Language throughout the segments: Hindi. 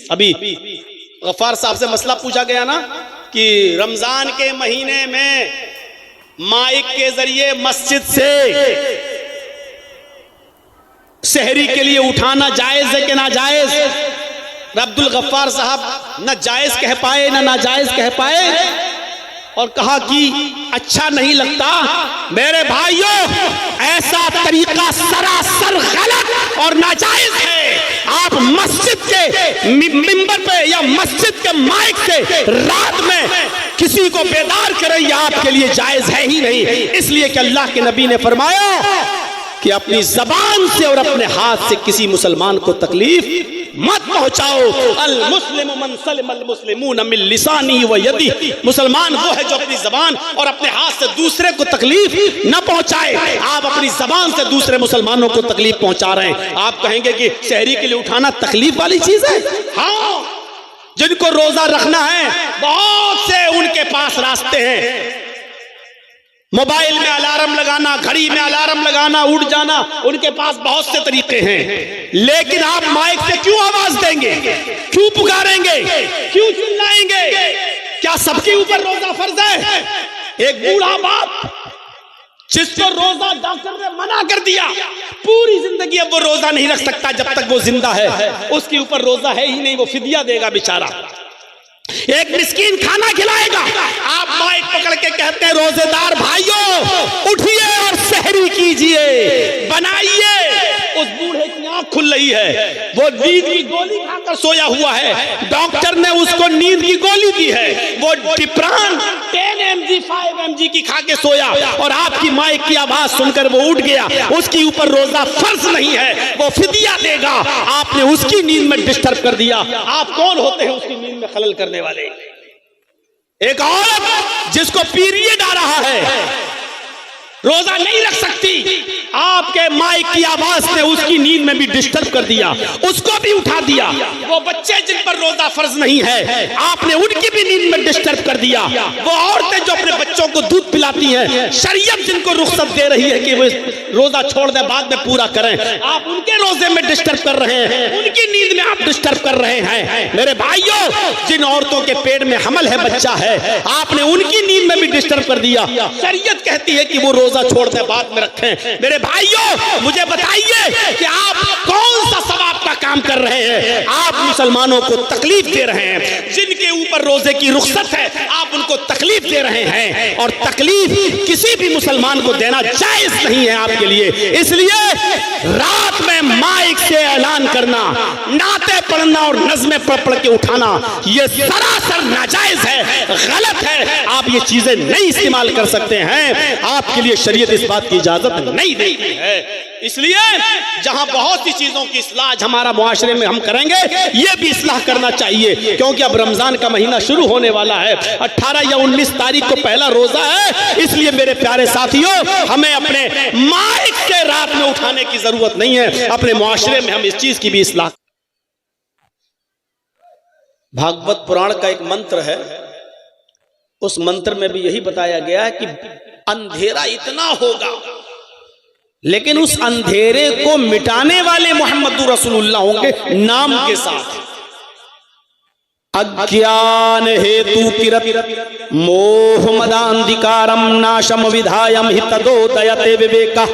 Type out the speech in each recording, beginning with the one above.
अभी गफ्फार साहब से मसला पूछा गया ना कि रमजान के महीने में माइक के जरिए मस्जिद से सहरी के लिए उठाना जायज है कि नाजायज? अब्दुल गफ्फार साहब न जायज कह पाए न नाजायज कह पाए और कहा कि अच्छा नहीं लगता। मेरे भाइयों, ऐसा तरीका सरासर गलत और नाजायज है। आप मस्जिद के मिंबर पे या मस्जिद के माइक से रात में किसी को बेदार करें, यह आपके लिए जायज है ही नहीं। इसलिए कि अल्लाह के नबी ने फरमाया कि अपनी जबान से और अपने हाथ से किसी मुसलमान को तकलीफ मत पहुंचाओ। अल मुस्लिम मन सलिमल मुस्लिमून मिन लिसानी व यदी, मुसलमान वो है जो अपनी जबान और अपने हाथ से दूसरे को तकलीफ न पहुंचाए। आप अपनी जबान से दूसरे मुसलमानों को तकलीफ पहुंचा रहे हैं। आप कहेंगे कि शहरी के लिए उठाना तकलीफ वाली चीज है? हाँ, जिनको रोजा रखना है बहुत से उनके पास रास्ते हैं। मोबाइल में अलार्म लगाना, घड़ी में अलार्म लगाना, उठ जाना, उनके पास बहुत से तरीके हैं। लेकिन आप माइक से क्यों आवाज देंगे, क्यों पुकारेंगे, क्यों चिल्लाएंगे? क्या सबके ऊपर रोजा फर्ज है? एक बूढ़ा बाप जिसको रोजा डॉक्टर ने मना कर दिया, पूरी जिंदगी अब वो रोजा नहीं रख सकता जब तक वो जिंदा है, उसके ऊपर रोजा है ही नहीं, वो फिदिया देगा बेचारा। एक मिस्कीन खाना खिलाएगा, आप माइक पकड़ के कहते हैं रोजेदार भाइयों उठिए और सहरी कीजिए, बनाइए। उस बूढ़े की आंख खुल रही है, वो नींद की गोली खाकर सोया हुआ है, डॉक्टर ने उसको नींद की गोली दी है, वो डिप्रान 10 mg 5 mg की खा के सोया और आपकी माइक की आवाज सुनकर वो उठ गया। उसके ऊपर रोजा फर्ज नहीं है, वो फिदिया देगा। आपने उसकी नींद में डिस्टर्ब कर दिया। आप कौन होते हैं उसकी नींद में खलल करने वाले? एक औरत जिसको पीरियड आ रहा है रोजा नहीं रख सकती, आपके माइक की आवाज ने उसकी नींद में भी डिस्टर्ब कर दिया, उसको भी उठा दिया। वो बच्चे जिन पर रोजा फर्ज नहीं है, आपने उनकी भी नींद में डिस्टर्ब कर दिया। वो औरतें जो अपने बच्चों को दूध पिलाती हैं, शरीयत जिनको रुख्सत दे रही है कि वो रोजा छोड़ दे बाद में पूरा करें, आप उनके रोजे में डिस्टर्ब कर रहे हैं, उनकी नींद में आप डिस्टर्ब कर रहे हैं। मेरे भाइयों, जिन औरतों के पेट में हमल है, बच्चा है, आपने उनकी नींद में भी डिस्टर्ब कर दिया। शरीयत कहती है कि वो रोजा छोड़ दे बाद में रखें। मेरे भाइयों, मुझे बताइए कि आप कौन सा सवाब का काम कर रहे हैं? आप मुसलमानों को तकलीफ दे रहे हैं। जिनके ऊपर रोजे की रुख्सत है, आप उनको तकलीफ दे रहे हैं, और तकलीफ किसी भी मुसलमान को देना जायज नहीं है आपके लिए। इसलिए रात में माइक से ऐलान करना, नाते पढ़ना और नज़्में पढ़ के उठाना, यह सरासर नाजायज है, गलत है। आप ये चीजें नहीं इस्तेमाल कर सकते हैं, आपके लिए शरीयत इस बात की इजाजत नहीं देती है। इसलिए जहां बहुत सी चीजों की इस्लाह हमारा मुआशरे में हम करेंगे, ये भी इस्लाह करना चाहिए, क्योंकि अब रमजान का महीना शुरू होने वाला है। 18 या 19 तारीख को पहला रोजा है। इसलिए मेरे प्यारे साथियों, हमें अपने माइक से रात में उठाने की जरूरत नहीं है। अपने मुआशरे में हम इस चीज की भी इस्लाह। भागवत पुराण का एक मंत्र है, उस मंत्र में भी यही बताया गया है कि अंधेरा इतना होगा, लेकिन उस अंधेरे को मिटाने वाले मोहम्मदुर रसूलुल्लाह होंगे नाम के साथ। अज्ञान हेतु किरत मोह मदांधिकारम नाशम विधायम हितदोदयते विवेका।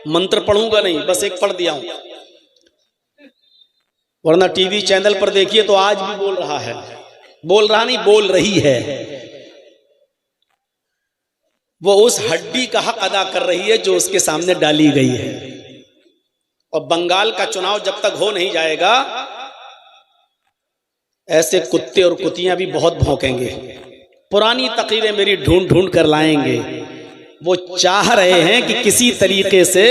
मंत्र पढ़ूंगा नहीं, बस एक पढ़ दिया हूं, वरना टीवी चैनल पर देखिए तो आज भी बोल रहा है, बोल रहा नहीं, बोल रही है। वो उस हड्डी का हक अदा कर रही है जो उसके सामने डाली गई है। और बंगाल का चुनाव जब तक हो नहीं जाएगा, ऐसे कुत्ते और कुतियां भी बहुत भौंकेंगे। पुरानी तकरीरें मेरी ढूंढ ढूंढ कर लाएंगे। वो चाह रहे हैं कि किसी तरीके से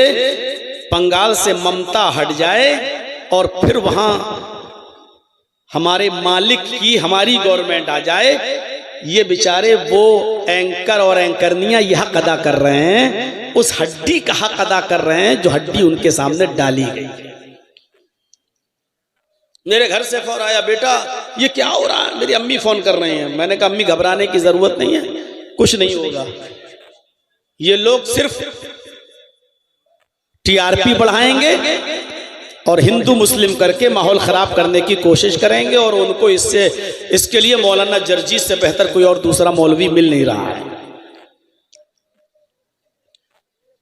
बंगाल से ममता हट जाए और फिर वहां हमारे मालिक की, हमारी गवर्नमेंट आ जाए। ये बेचारे वो एंकर और एंकरनियां यह हक अदा कर रहे हैं, उस हड्डी का हक अदा कर रहे हैं जो हड्डी उनके सामने डाली गई है। मेरे घर से फोन आया, बेटा ये क्या हो रहा है? मेरी अम्मी फोन कर रही हैं। मैंने कहा अम्मी घबराने की जरूरत नहीं है, कुछ नहीं होगा। ये लोग सिर्फ टीआरपी बढ़ाएंगे और हिंदू मुस्लिम करके माहौल खराब करने की कोशिश करेंगे, और उनको इसके लिए मौलाना जर्जी से बेहतर कोई और दूसरा मौलवी मिल नहीं रहा है।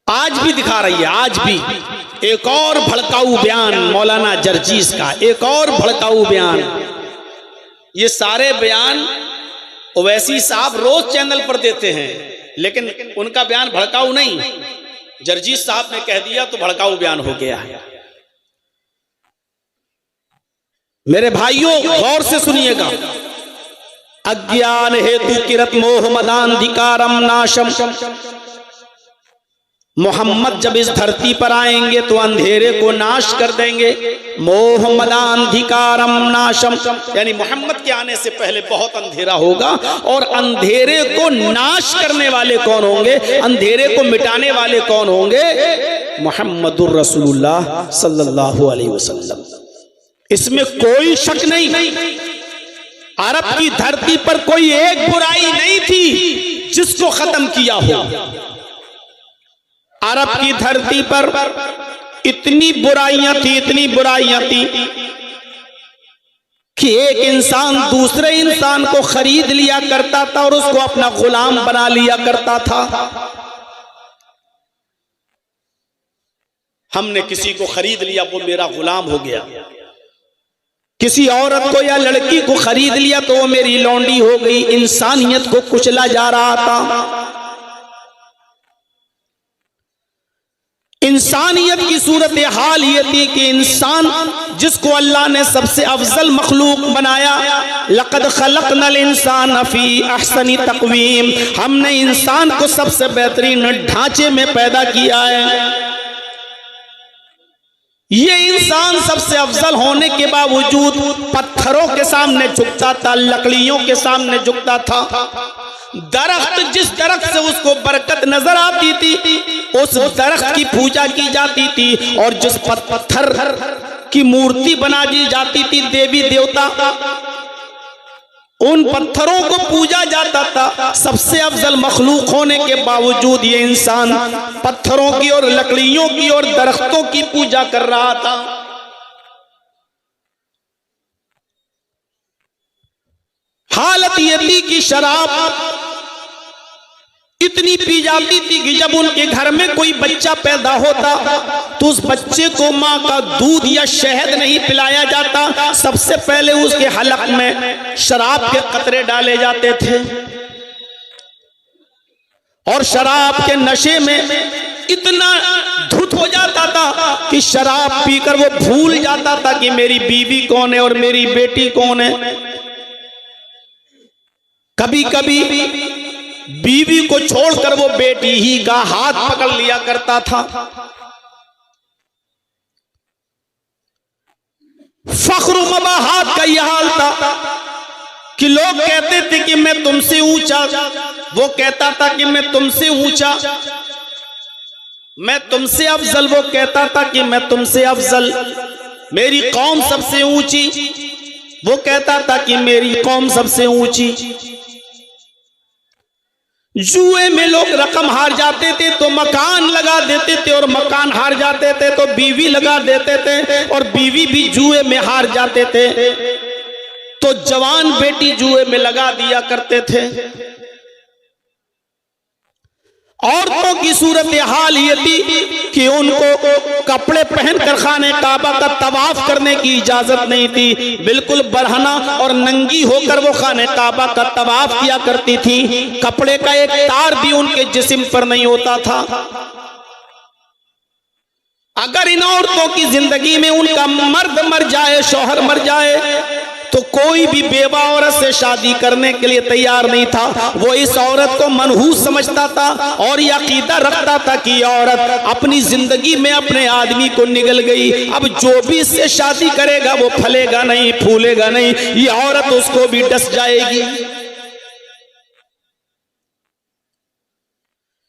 आज भी दिखा रही है, आज भी एक और भड़काऊ बयान मौलाना जर्जीस का, एक और भड़काऊ बयान। ये सारे बयान ओवैसी साहब रोज चैनल पर देते हैं, लेकिन उनका बयान भड़काऊ नहीं, जर्जीस साहब ने कह दिया तो भड़काऊ बयान हो गया है। मेरे भाइयों गौर से सुनिएगा। अज्ञान हेतु किरत मोह मदांधिकारम नाशम, मोहम्मद जब इस धरती पर आएंगे तो अंधेरे को नाश कर देंगे। मोह मदांधिकारम नाशम, यानी मोहम्मद के आने से पहले बहुत अंधेरा होगा, और अंधेरे को नाश करने वाले कौन होंगे, अंधेरे को मिटाने वाले कौन होंगे, मुहम्मदुर रसूलुल्लाह सल्लल्लाहु अलैहि वसल्लम। इसमें कोई शक नहीं। अरब की धरती पर कोई एक बुराई नहीं थी जिसको खत्म किया हो। अरब की धरती पर इतनी बुराइयां थी, इतनी बुराइयां थी कि एक इंसान दूसरे इंसान को खरीद लिया करता था और उसको अपना गुलाम बना लिया करता था। हमने किसी को खरीद लिया, वो मेरा गुलाम हो गया। किसी औरत को या लड़की को खरीद लिया तो वो मेरी लौंडी हो गई। इंसानियत को कुचला जा रहा था। इंसानियत की सूरत हाल ये थी कि इंसान जिसको अल्लाह ने सबसे अफजल मखलूक बनाया, लक़द खलक़नल इंसान फी अहसनी तक़वीम, हमने इंसान को सबसे बेहतरीन ढांचे में पैदा किया है। ये इंसान सबसे अफजल होने के बावजूद पत्थरों के सामने झुकता था, लकड़ियों के सामने झुकता था। दरख्त, जिस दरख्त से उसको बरकत नजर आती थी उस दरख्त की पूजा की जाती थी, और जिस पत्थर की मूर्ति बना दी जाती थी देवी देवता, उन पत्थरों को पूजा जाता था। सबसे अफजल मखलूक होने के बावजूद ये इंसान पत्थरों की और लकड़ियों की और दरख्तों की पूजा कर रहा था। हालत ये थी कि शराब इतनी पी जाती थी कि जब उनके घर में कोई बच्चा पैदा होता तो उस बच्चे को माँ का दूध या शहद नहीं पिलाया जाता, सबसे पहले उसके हलक में शराब के कतरे डाले जाते थे। और शराब के नशे में इतना धुत हो जाता था कि शराब पीकर वो भूल जाता था कि मेरी बीवी कौन है और मेरी बेटी कौन है। कभी कभी बीवी को छोड़कर वो बेटी ही का हाथ पकड़ लिया करता था। फख्र मबाहात का यह हाल था कि लोग कहते थे कि मैं तुमसे ऊंचा, वो कहता था कि मैं तुमसे ऊंचा, मैं तुमसे अफजल, वो कहता था कि मैं तुमसे अफजल, मेरी कौम सबसे ऊंची, वो कहता था कि मेरी कौम सबसे ऊंची। जुए में लोग रकम हार जाते थे तो मकान लगा देते थे, और मकान हार जाते थे तो बीवी लगा देते थे, और बीवी भी जुए में हार जाते थे तो जवान बेटी जुए में लगा दिया करते थे। औरतों की सूरत हाल ये थी कि उनको कपड़े पहनकर खाने काबा का तवाफ करने की इजाजत नहीं थी। बिल्कुल बरहना और नंगी होकर वो खाने काबा का तवाफ किया करती थी। कपड़े का एक तार भी उनके जिस्म पर नहीं होता था। अगर इन औरतों की जिंदगी में उनका मर्द मर जाए, शौहर मर जाए, तो कोई भी बेवा औरत से शादी करने के लिए तैयार नहीं था। वो इस औरत को मनहूस समझता था और यह अकीदा रखता था कि यह औरत अपनी जिंदगी में अपने आदमी को निगल गई, अब जो भी इससे शादी करेगा वो फलेगा नहीं, फूलेगा नहीं, ये औरत उसको भी डस जाएगी।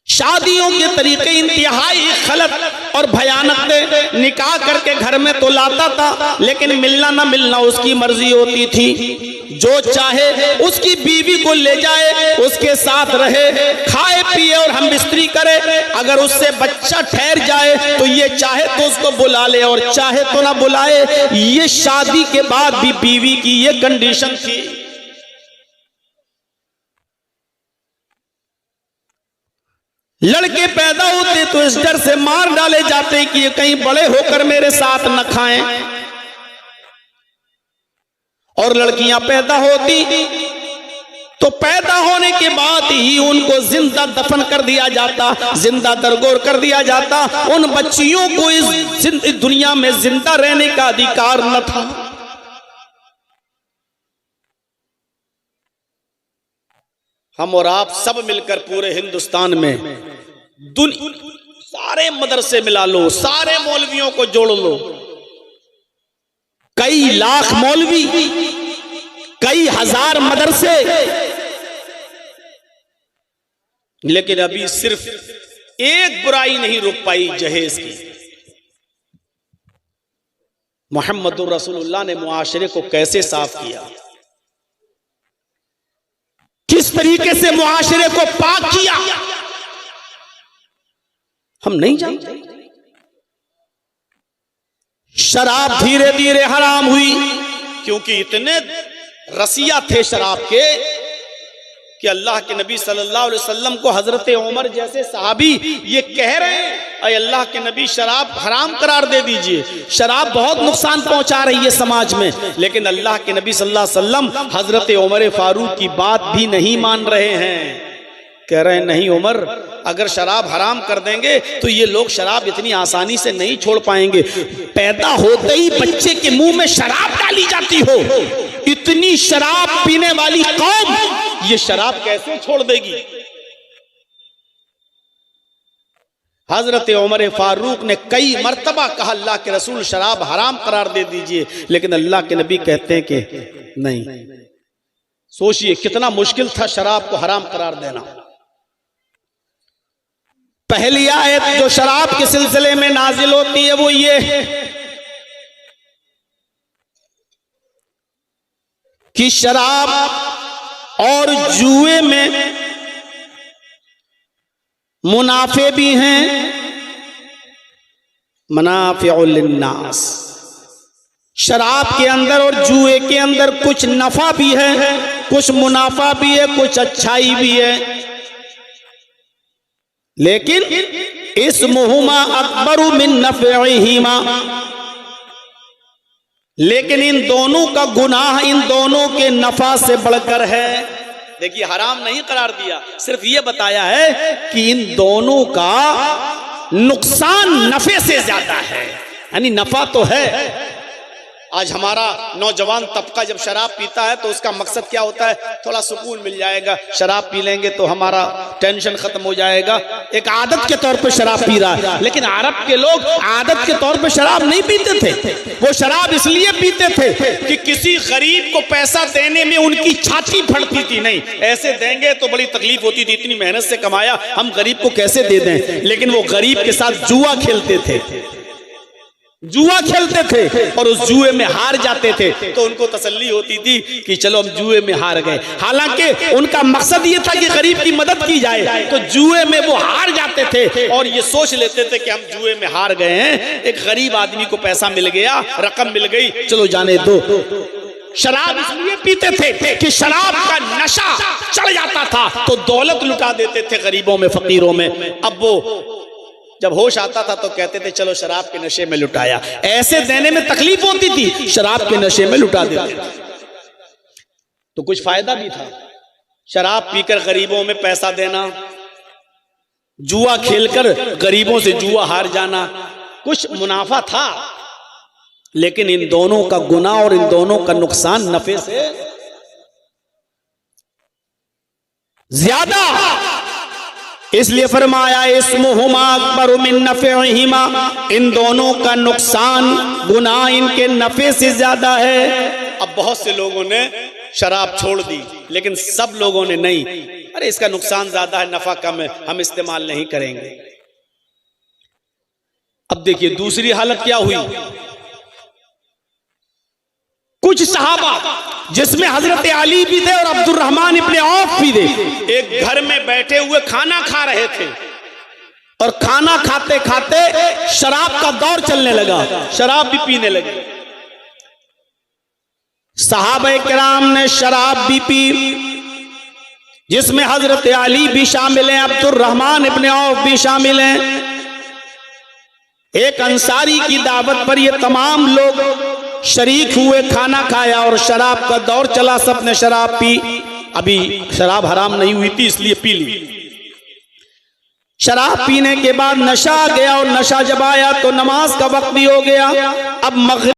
शादियों के तरीके इंतहाई गलत और भयानक थे। निकाह करके घर में तो लाता था, लेकिन मिलना ना मिलना उसकी मर्जी होती थी। जो चाहे उसकी बीवी को ले जाए, उसके साथ रहे, खाए पिए और हम बिस्तरी करे। अगर उससे बच्चा ठहर जाए तो ये चाहे तो उसको बुला ले और चाहे तो ना बुलाए। ये शादी के बाद भी बीवी की ये कंडीशन थी। लड़के पैदा होते तो इस डर से मार डाले जाते कि ये कहीं बड़े होकर मेरे साथ न खाएं, और लड़कियां पैदा होती तो पैदा होने के बाद ही उनको जिंदा दफन कर दिया जाता, जिंदा दरगोर कर दिया जाता। उन बच्चियों को इस दुनिया में जिंदा रहने का अधिकार न था। हम और आप सब मिलकर पूरे हिंदुस्तान में सारे मदरसे मिला लो, सारे मौलवियों को जोड़ लो, कई लाख मौलवी, कई हजार मदरसे, लेकिन अभी सिर्फ एक बुराई नहीं रुक पाई जहेज की। मोहम्मदुर रसूलुल्लाह ने मुआशरे को कैसे साफ किया, किस तरीके से मुआशरे को पाक किया, हम नहीं जानते। शराब धीरे धीरे हराम हुई, क्योंकि इतने रसिया थे शराब के कि अल्लाह के नबी सल्लल्लाहु अलैहि वसल्लम को हजरत उमर जैसे सहाबी ये कह रहे हैं, अरे अल्लाह के नबी शराब हराम करार दे दीजिए, शराब बहुत नुकसान पहुंचा रही है समाज में। लेकिन अल्लाह के नबी सल्लल्लाहु अलैहि वसल्लम हजरत उमर फारूक की बात भी नहीं मान रहे हैं। कह रहे हैं नहीं उमर, अगर शराब हराम कर देंगे तो ये लोग शराब इतनी आसानी से नहीं छोड़ पाएंगे। पैदा होते ही बच्चे के मुंह में शराब डाली जाती हो, इतनी शराब पीने वाली कौम ये शराब कैसे छोड़ देगी। हजरत उमर फारूक ने कई मर्तबा कहा अल्लाह के रसूल शराब हराम करार दे दीजिए, लेकिन अल्लाह के नबी कहते हैं कि नहीं। सोचिए कितना मुश्किल था शराब को हराम करार देना। पहली आयत जो शराब के सिलसिले में नाजिल होती है वो ये कि शराब और जुए में मुनाफे भी हैं, मनाफिउल लिन्नास। शराब के अंदर और जुए के अंदर कुछ नफा भी है, कुछ मुनाफा भी है, कुछ अच्छाई भी है। लेकिन इस्मुहुमा अकबरु मिन नफ़इहिमा, लेकिन इन दोनों का गुनाह इन दोनों के नफा से बढ़कर है। देखिए हराम नहीं करार दिया, सिर्फ ये बताया है कि इन दोनों का नुकसान नफे से ज्यादा है, यानी नफा तो है। आज हमारा नौजवान तबका जब शराब पीता है तो उसका मकसद क्या होता है, थोड़ा सुकून मिल जाएगा, शराब पी लेंगे तो हमारा टेंशन खत्म हो जाएगा, एक आदत के तौर पे शराब पी रहा है। लेकिन अरब के लोग आदत के तौर पे शराब नहीं पीते थे, वो शराब इसलिए पीते थे कि किसी गरीब को पैसा देने में उनकी छाती फटती थी, नहीं ऐसे देंगे तो बड़ी तकलीफ होती थी, इतनी मेहनत से कमाया हम गरीब को कैसे दे दें। लेकिन वो गरीब के साथ जुआ खेलते थे, जुआ खेलते थे और उस जुए में हार जाते थे तो उनको तसल्ली होती थी कि चलो हम जुए में हार गए। हालांकि उनका मकसद ये था कि गरीब की मदद की जाए, तो जुए में वो हार जाते थे और ये सोच लेते थे कि हम जुए में हार गए हैं, एक गरीब आदमी को पैसा मिल गया, रकम मिल गई, चलो जाने दो। शराब इसलिए पीते थे कि शराब का नशा चढ़ जाता था तो दौलत लुटा देते थे गरीबों में, फकीरों में। अब वो जब होश आता था तो कहते थे चलो शराब के नशे में लुटाया। ऐसे देने में तकलीफ होती थी, शराब के नशे में लुटा देते थे। तो कुछ फायदा भी था, शराब पीकर गरीबों में पैसा देना, जुआ खेलकर गरीबों से जुआ हार जाना, कुछ मुनाफा था। लेकिन इन दोनों का गुनाह और इन दोनों का नुकसान नफे से ज्यादा, इसलिए फरमाया इस्मुहुमा अकबरु मिन नफ़इहिमा, इन दोनों का नुकसान गुनाह इनके नफे से ज्यादा है। अब बहुत से लोगों ने शराब छोड़ दी, लेकिन सब लोगों ने नहीं, अरे इसका नुकसान ज्यादा है, नफा कम है, हम इस्तेमाल नहीं करेंगे। अब देखिए दूसरी हालत क्या हुई, कुछ सहाबा जिसमें हजरत अली भी थे और अब्दुर्रहमान इब्ने औफ भी थे, एक घर में बैठे हुए खाना खा रहे थे और खाना खाते खाते शराब का दौर चलने लगा, शराब भी पीने लगे। सहाबा किराम ने शराब भी पी, जिसमें हजरत अली भी शामिल हैं, अब्दुर्रहमान इब्ने औफ भी शामिल हैं। एक अंसारी की दावत पर ये तमाम लोग शरीक हुए, खाना खाया और शराब का दौर चला, सबने शराब पी। अभी शराब हराम नहीं हुई थी इसलिए पी ली। शराब पीने के बाद नशा आ गया और नशा जब आया तो नमाज का वक्त भी हो गया। अब मगरिब